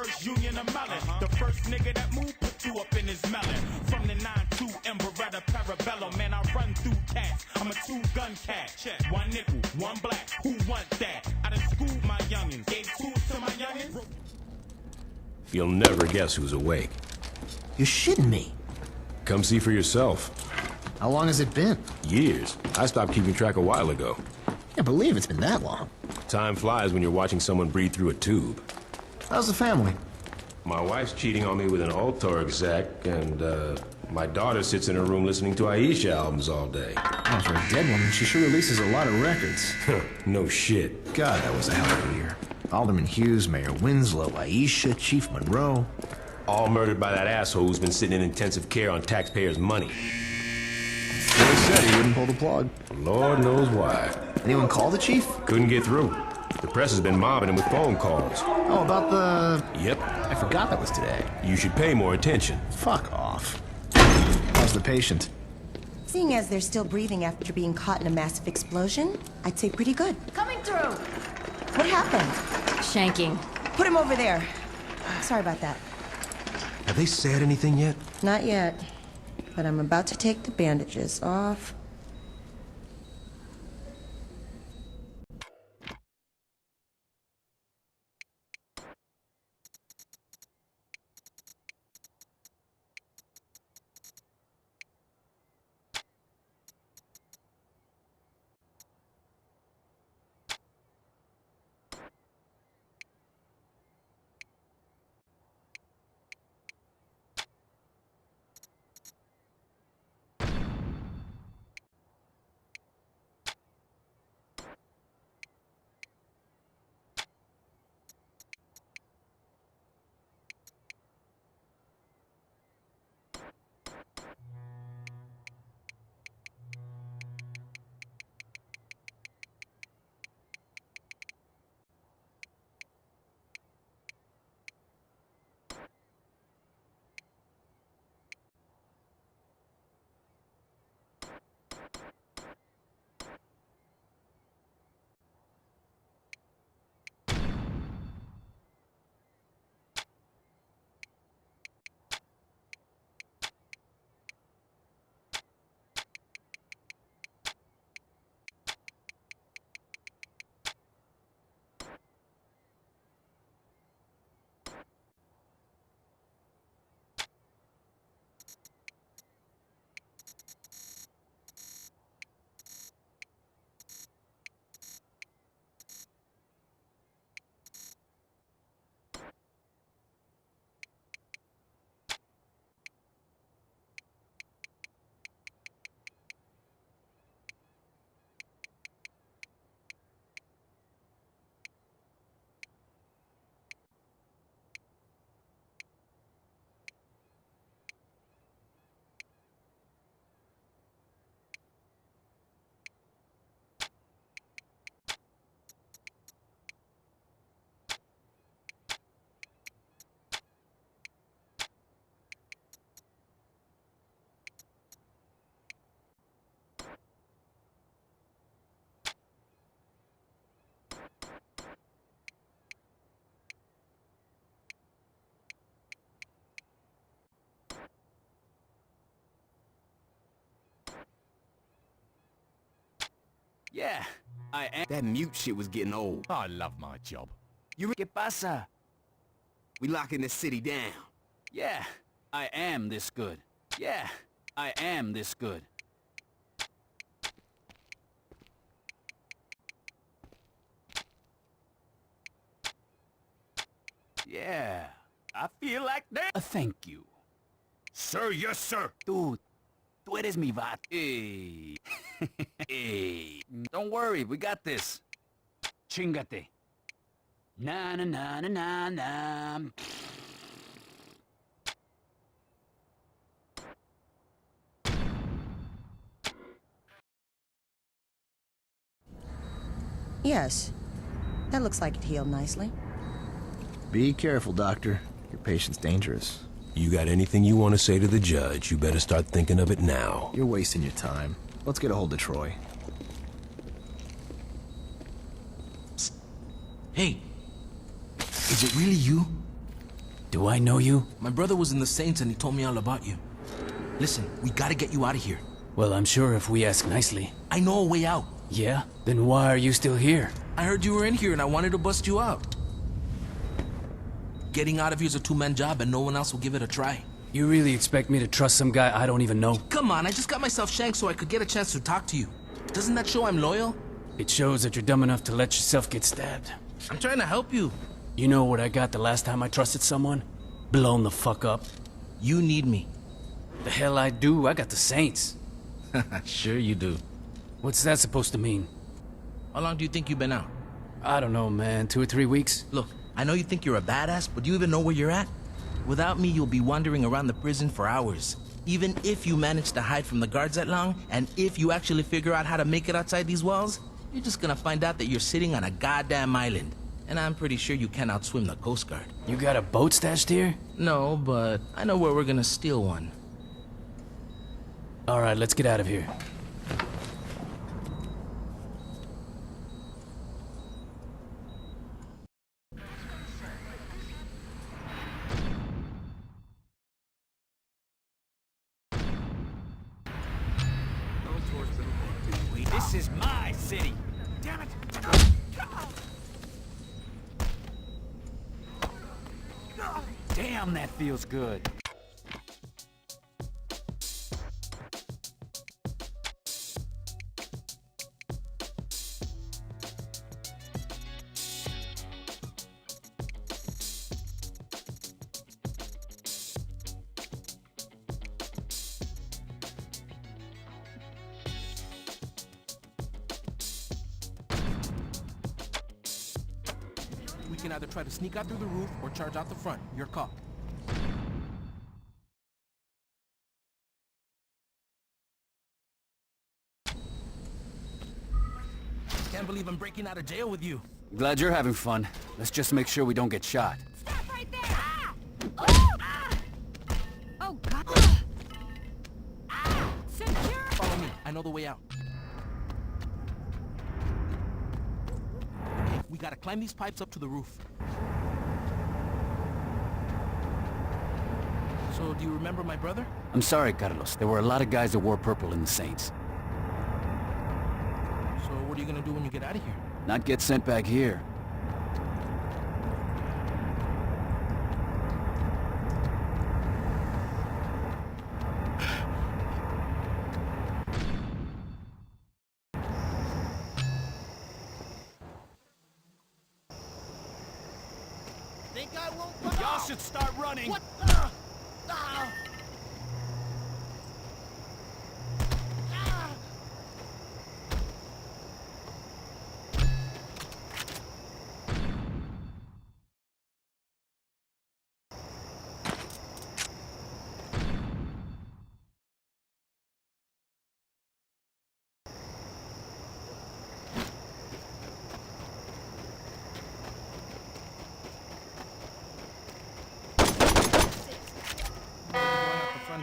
first union of melon. The first nigga that moved put you up in his melon. From the 9-2 and Beretta Parabellum, man, I run through cats. I'm a two-gun cat. Check. One nickel, one black. Who want that? I done schooled my youngins. Gave tools to my youngins. You'll never guess who's awake. You're shitting me. Come see for yourself. How long has it been? Years. I stopped keeping track a while ago. Can't believe it's been that long. Time flies when you're watching someone breathe through a tube. How's the family? My wife's cheating on me with an Altor exec, and, my daughter sits in her room listening to Aisha albums all day. Oh, for a dead woman, she sure releases a lot of records. No shit. God, that was a hell of a year. Alderman Hughes, Mayor Winslow, Aisha, Chief Monroe. All murdered by that asshole who's been sitting in intensive care on taxpayers' money. He said he wouldn't pull the plug. Lord knows why. Anyone call the chief? Couldn't get through. The press has been mobbing him with phone calls. Oh, about the... Yep. I forgot that was today. You should pay more attention. Fuck off. How's the patient? Seeing as they're still breathing after being caught in a massive explosion, I'd say pretty good. Coming through! What happened? Shanking. Put him over there. Sorry about that. Have they said anything yet? Not yet. But I'm about to take the bandages off. Yeah, I am. That mute shit was getting old. I love my job. You ¿Qué pasa? We locking this city down. Yeah, I am this good. Yeah, I am this good. Yeah, I feel like that. Thank you. Sir, yes, sir. Tú eres mi vato. Hey. Hey. Don't worry, we got this. Chingate. Na na na na na na. Yes. That looks like it healed nicely. Be careful, Doctor. Your patient's dangerous. You got anything you want to say to the judge, you better start thinking of it now. You're wasting your time. Let's get a hold of Troy. Psst. Hey, is it really you? Do I know you? My brother was in the Saints and he told me all about you. Listen, we gotta get you out of here. Well, I'm sure if we ask nicely. I know a way out. Yeah? Then why are you still here? I heard you were in here and I wanted to bust you out. Getting out of here is a two-man job and no one else will give it a try. You really expect me to trust some guy I don't even know? Come on, I just got myself shanked so I could get a chance to talk to you. Doesn't that show I'm loyal? It shows that you're dumb enough to let yourself get stabbed. I'm trying to help you. You know what I got the last time I trusted someone? Blown the fuck up. You need me. The hell I do? I got the Saints. Sure you do. What's that supposed to mean? How long do you think you've been out? I don't know, man. 2 or 3 weeks? Look, I know you think you're a badass, but do you even know where you're at? Without me, you'll be wandering around the prison for hours. Even if you manage to hide from the guards that long, and if you actually figure out how to make it outside these walls, you're just gonna find out that you're sitting on a goddamn island. And I'm pretty sure you can't outswim the Coast Guard. You got a boat stashed here? No, but I know where we're gonna steal one. All right, let's get out of here. This is my city. Damn it. Damn, that feels good. We can either try to sneak out through the roof or charge out the front. Your call. Can't believe I'm breaking out of jail with you. Glad you're having fun. Let's just make sure we don't get shot. Stop right there! Ah! Oh! Ah! Oh, God! Ah! Secure! Follow me. I know the way out. Okay, we gotta climb these pipes up to the roof. So, do you remember my brother? I'm sorry, Carlos. There were a lot of guys that wore purple in the Saints. So, what are you gonna do when you get out of here? Not get sent back here. Think I won't? Y'all should start running. What?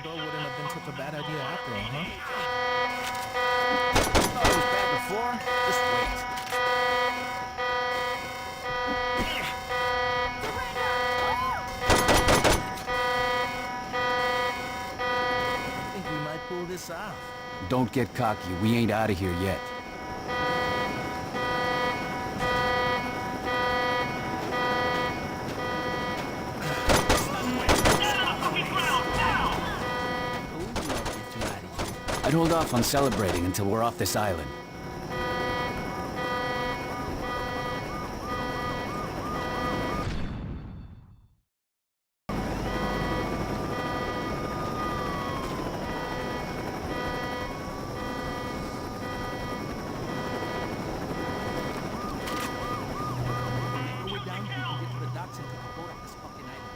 Door wouldn't have been such a bad idea after all, huh? Thought it was bad before? Just wait. I think we might pull this off. Don't get cocky. We ain't out of here yet. I'd hold off on celebrating until we're off this island. We're down, we can get to the docks and take a boat off this fucking island.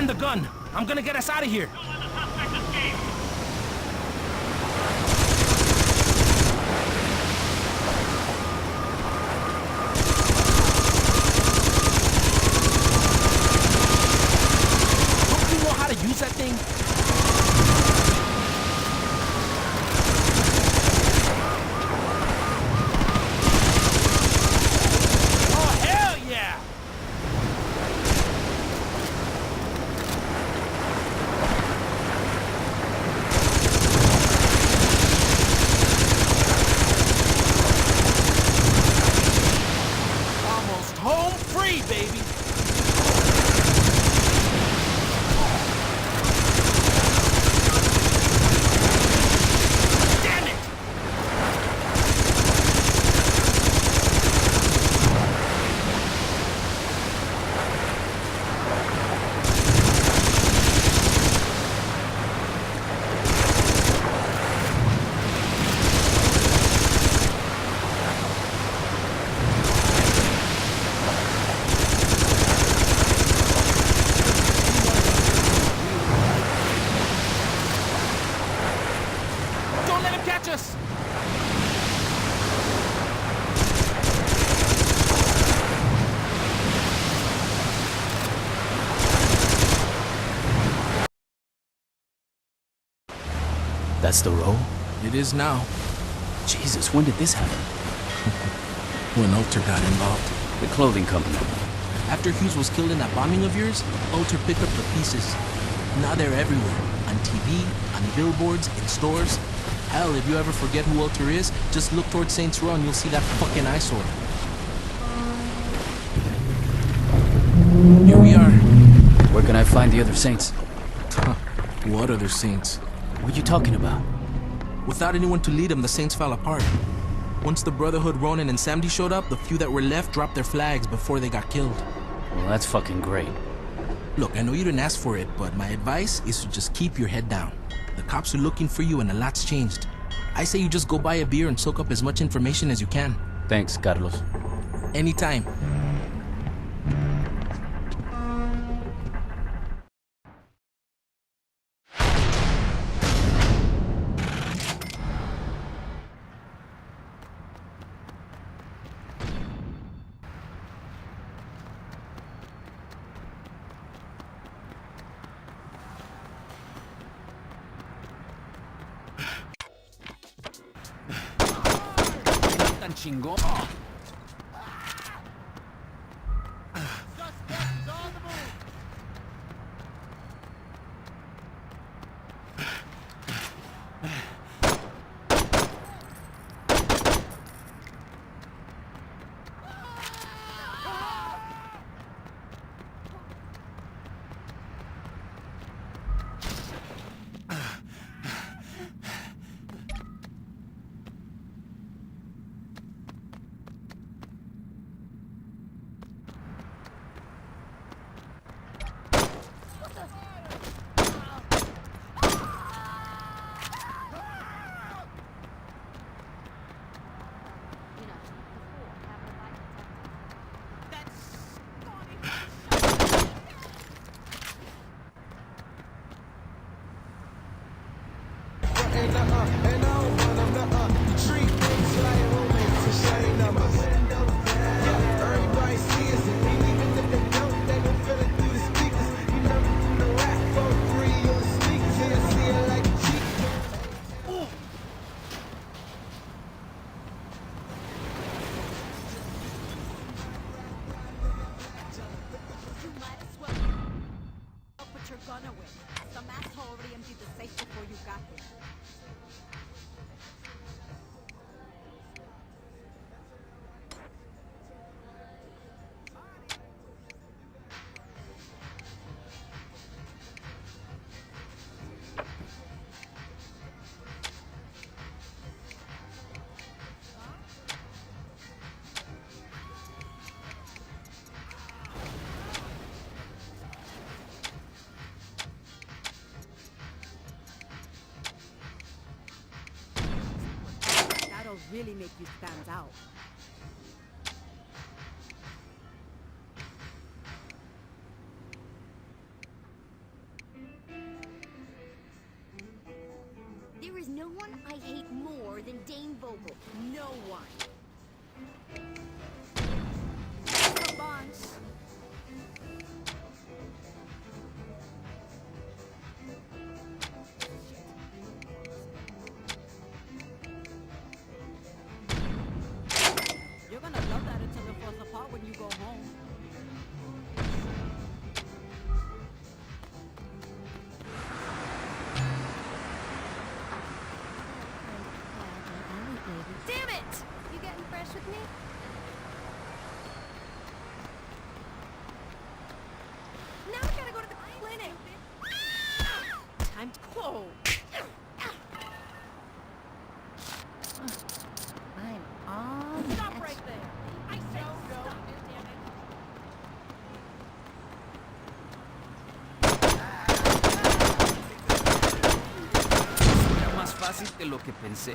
Man the gun. I'm gonna get us out of here. Don't you know how to use that thing? Oh, hell yeah! Almost home free, baby! Damn it! Don't let him catch us! That's the row? It is now. Jesus, when did this happen? When Alter got involved. The clothing company. After Hughes was killed in that bombing of yours, Alter picked up the pieces. Now they're everywhere. On TV, on billboards, in stores. Hell, if you ever forget who Alter is, just look towards Saints Row and you'll see that fucking eyesore. Here we are. Where can I find the other saints? What other Saints? What are you talking about? Without anyone to lead them, the Saints fell apart. Once the Brotherhood, Ronin, and Samdi showed up, the few that were left dropped their flags before they got killed. Well, that's fucking great. Look, I know you didn't ask for it, but my advice is to just keep your head down. The cops are looking for you and a lot's changed. I say you just go buy a beer and soak up as much information as you can. Thanks, Carlos. Anytime. Tan chingón. Really make you stand out. There's no one I hate more than Dane Vogel. No one. For Bonds. You're gonna love that until it falls apart when you go home. Damn it! You getting fresh with me? Now we gotta go to the clinic. Time to go. I'm on. Stop right there. I said stop. Damn it. Era más fácil de lo que pensé.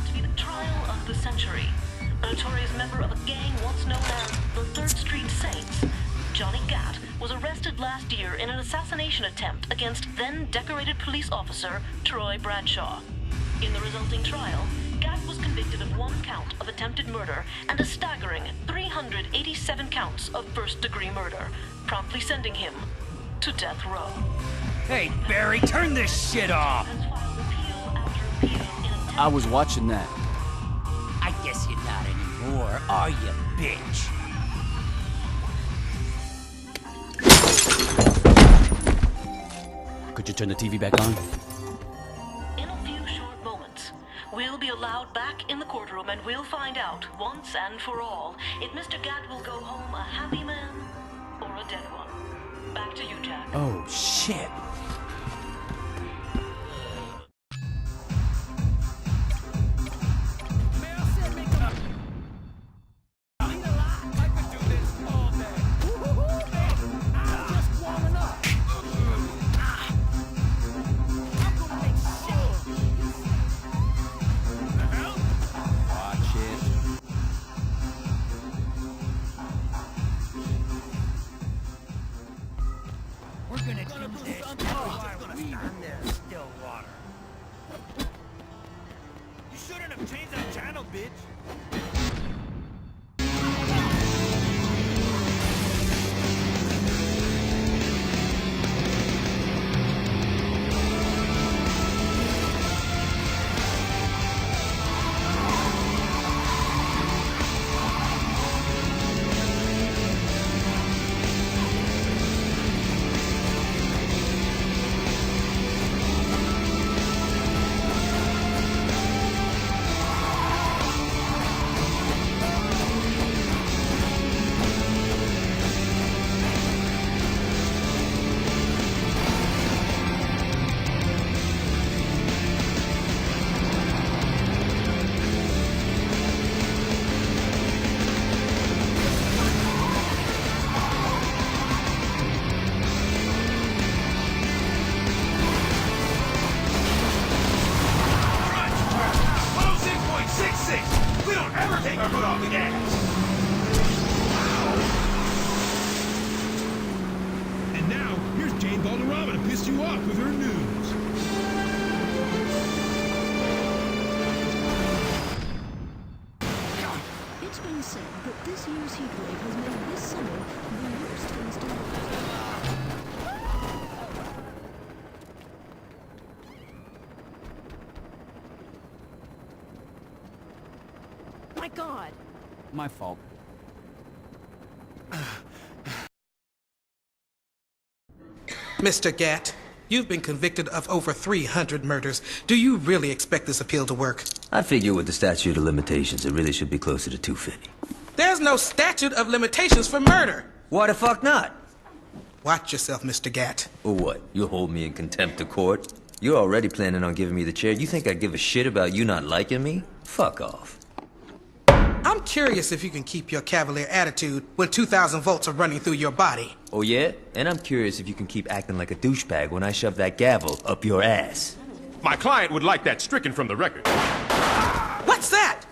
To be the trial of the century. A notorious member of a gang once known as the 3rd Street Saints, Johnny Gat was arrested last year in an assassination attempt against then-decorated police officer Troy Bradshaw. In the resulting trial, Gat was convicted of 1 count of attempted murder and a staggering 387 counts of first-degree murder, promptly sending him to death row. Hey, Barry, turn this shit off! Has filed appeal after appeal in a I was watching that. I guess you're not anymore, are you, bitch? Could you turn the TV back on? In a few short moments, we'll be allowed back in the courtroom and we'll find out, once and for all, if Mr. Gat will go home a happy man or a dead one. Back to you, Jack. Oh, shit. And now, here's Jane Valderrama to piss you off with her news. It's been said that this year's heat wave has made this summer the worst instant. God. My fault. Mr. Gatt, you've been convicted of over 300 murders. Do you really expect this appeal to work? I figure with the statute of limitations, it really should be closer to 250. There's no statute of limitations for murder. Why the fuck not? Watch yourself, Mr. Gatt. Or what? You'll hold me in contempt of court? You're already planning on giving me the chair. You think I'd give a shit about you not liking me? Fuck off. I'm curious if you can keep your cavalier attitude when 2,000 volts are running through your body. Oh yeah? And I'm curious if you can keep acting like a douchebag when I shove that gavel up your ass. My client would like that stricken from the record. What's that?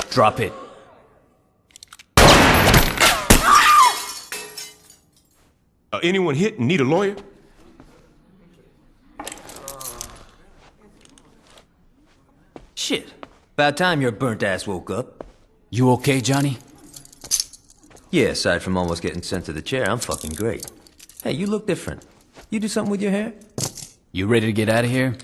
Drop it. Anyone hit and need a lawyer? Shit. About time your burnt ass woke up. You okay, Johnny? Yeah, aside from almost getting sent to the chair, I'm fucking great. Hey, you look different. You do something with your hair? You ready to get out of here?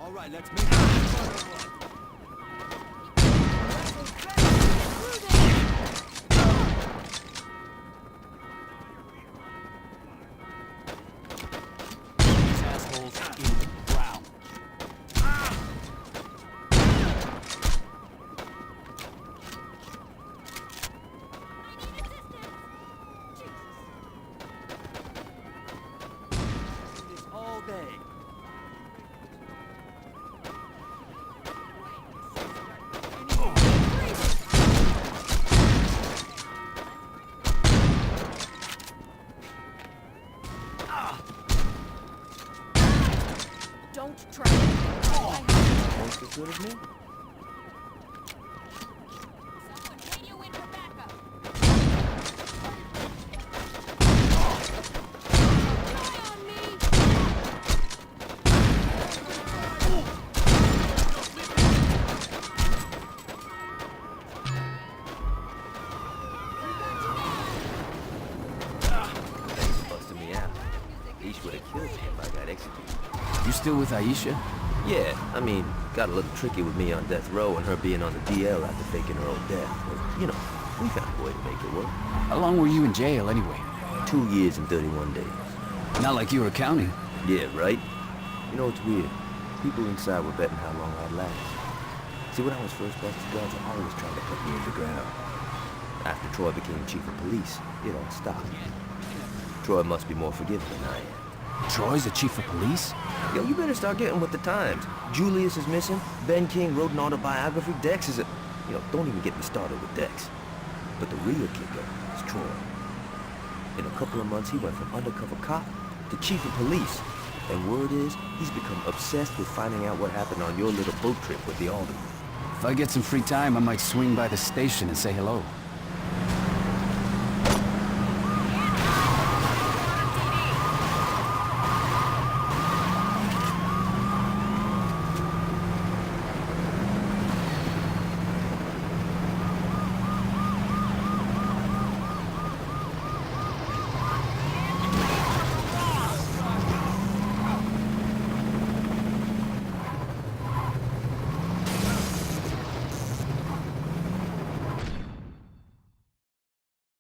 All right, let's make it. These assholes in the ground. This all day. Don't try. Almost as good as me? Someone radio in for backup. Eye on me. Busted me out. Ish would have killed me if I got executed. You still with Aisha? Yeah, I mean, got a little tricky with me on death row and her being on the DL after faking her own death. But, you know, we found a way to make it work. How long were you in jail anyway? 2 years and 31 days. Not like you were counting. Yeah, right? You know, it's weird. People inside were betting how long I'd last. See, when I was first busted guns, I always tried to put me in the ground. After Troy became chief of police, it all stopped. Troy must be more forgiving than I am. Troy's the chief of police? Yo, you better start getting with the times. Julius is missing. Ben King wrote an autobiography. Dex is a... You know, don't even get me started with Dex. But the real kicker is Troy. In a couple of months, he went from undercover cop to chief of police. And word is, he's become obsessed with finding out what happened on your little boat trip with the Alderman. If I get some free time, I might swing by the station and say hello.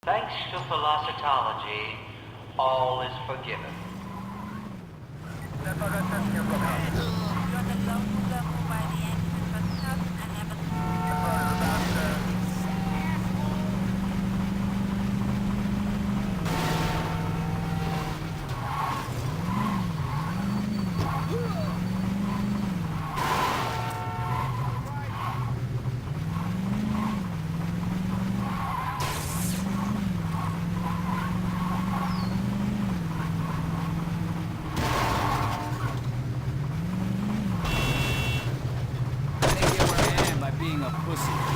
Thanks to Philosophy, all is forgiven. see.